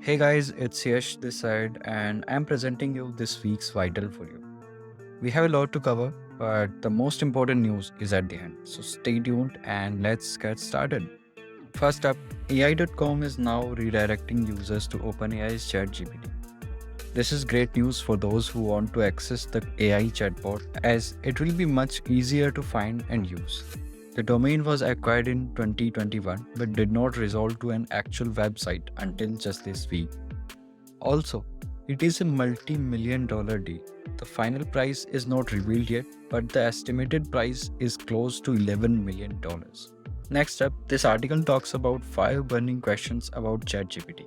Hey guys, it's Yash this side, and I'm presenting you this week's Vital for you. We have a lot to cover, but the most important news is at the end. So stay tuned and let's get started. First up, AI.com is now redirecting users to OpenAI's Chat GPT. This is great news for those who want to access the AI chatbot, as it will be much easier to find and use. The domain was acquired in 2021 but did not resolve to an actual website until just this week. Also, it is a multi-million-dollar deal. The final price is not revealed yet, but the estimated price is close to $11 million. Next up, this article talks about 5 burning questions about ChatGPT,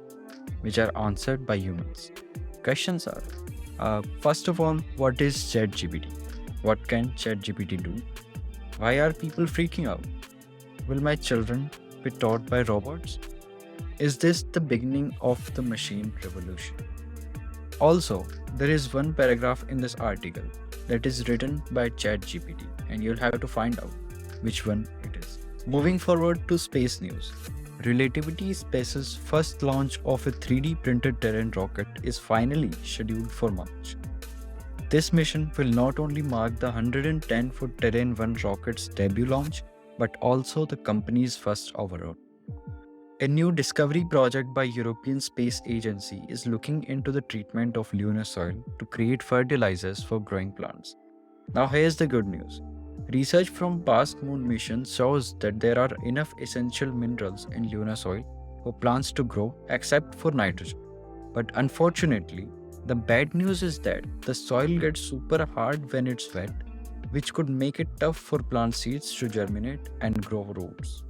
which are answered by humans. Questions are, first of all, what is ChatGPT? What can ChatGPT do? Why are people freaking out? Will my children be taught by robots? Is this the beginning of the machine revolution? Also, there is one paragraph in this article that is written by ChatGPT, and you'll have to find out which one it is. Moving forward to space news. Relativity Space's first launch of a 3D printed Terran rocket is finally scheduled for March. This mission will not only mark the 110-foot Terran 1 rocket's debut launch, but also the company's first overall. A new discovery project by European Space Agency is looking into the treatment of lunar soil to create fertilizers for growing plants. Now here's the good news. Research from past moon missions shows that there are enough essential minerals in lunar soil for plants to grow except for nitrogen. But unfortunately, the bad news is that the soil gets super hard when it's wet, which could make it tough for plant seeds to germinate and grow roots.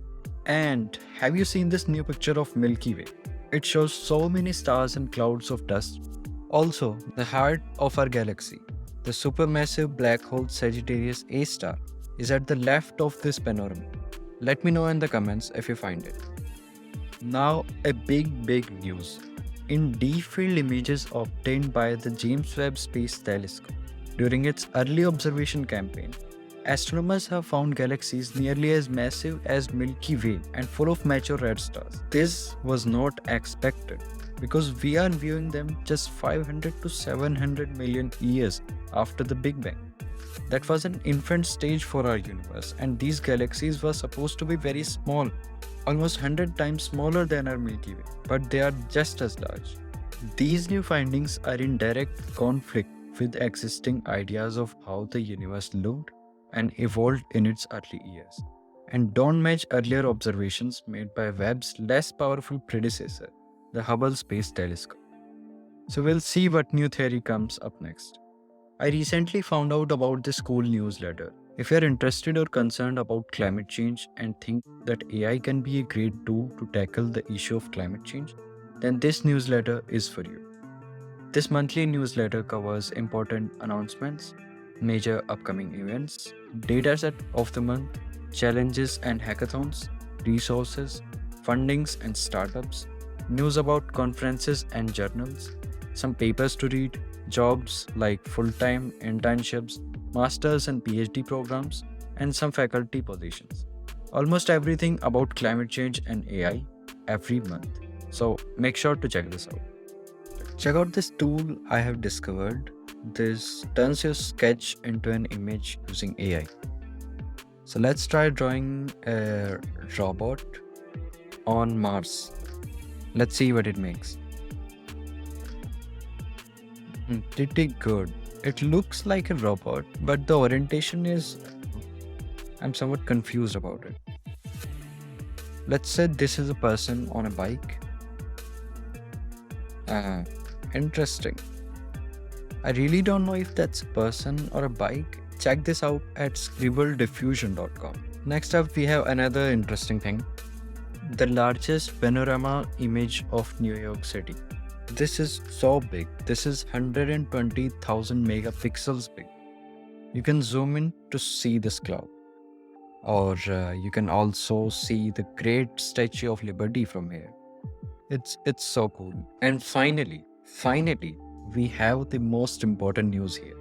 And have you seen this new picture of Milky Way? It shows so many stars and clouds of dust. Also, the heart of our galaxy, the supermassive black hole Sagittarius A star, is at the left of this panorama. Let me know in the comments if you find it. Now, a big news. In deep-field images obtained by the James Webb Space Telescope during its early observation campaign, astronomers have found galaxies nearly as massive as Milky Way and full of mature red stars. This was not expected because we are viewing them just 500 to 700 million years after the Big Bang. That was an infant stage for our universe, and these galaxies were supposed to be very small, almost 100 times smaller than our Milky Way, but they are just as large. These new findings are in direct conflict with existing ideas of how the universe looked and evolved in its early years, and don't match earlier observations made by Webb's less powerful predecessor, the Hubble Space Telescope. So we'll see what new theory comes up next. I recently found out about this cool newsletter. If you're interested or concerned about climate change and think that AI can be a great tool to tackle the issue of climate change, then this newsletter is for you. This monthly newsletter covers important announcements, major upcoming events, dataset of the month, challenges and hackathons, resources, fundings and startups, news about conferences and journals, some papers to read, jobs like full-time internships, master's and PhD programs, and some faculty positions. Almost everything about climate change and AI every month. So make sure to check this out. Check out this tool I have discovered. This turns your sketch into an image using AI. So let's try drawing a robot on Mars. Let's see what it makes. Pretty good. It looks like a robot, but the orientation is... I'm somewhat confused about it. Let's say this is a person on a bike. Interesting. I really don't know if that's a person or a bike. Check this out at ScribbleDefusion.com. Next up, we have another interesting thing. The largest panorama image of New York City. This is so big. This is 120,000 megapixels big. You can zoom in to see this cloud. Or you can also see the Great Statue of Liberty from here. It's so cool. And finally, we have the most important news here.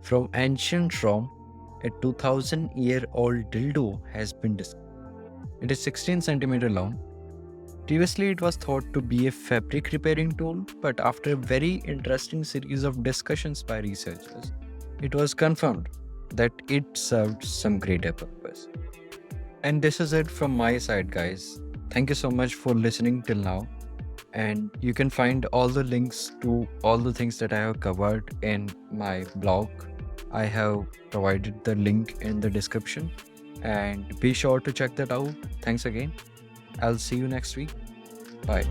From ancient Rome, a 2,000-year-old dildo has been discovered. It is 16 centimeter long. Previously, it was thought to be a fabric repairing tool, but after a very interesting series of discussions by researchers, it was confirmed that it served some greater purpose. And this is it from my side, guys. Thank you so much for listening till now. And you can find all the links to all the things that I have covered in my blog. I have provided the link in the description, and be sure to check that out. Thanks again. I'll see you next week. Bye.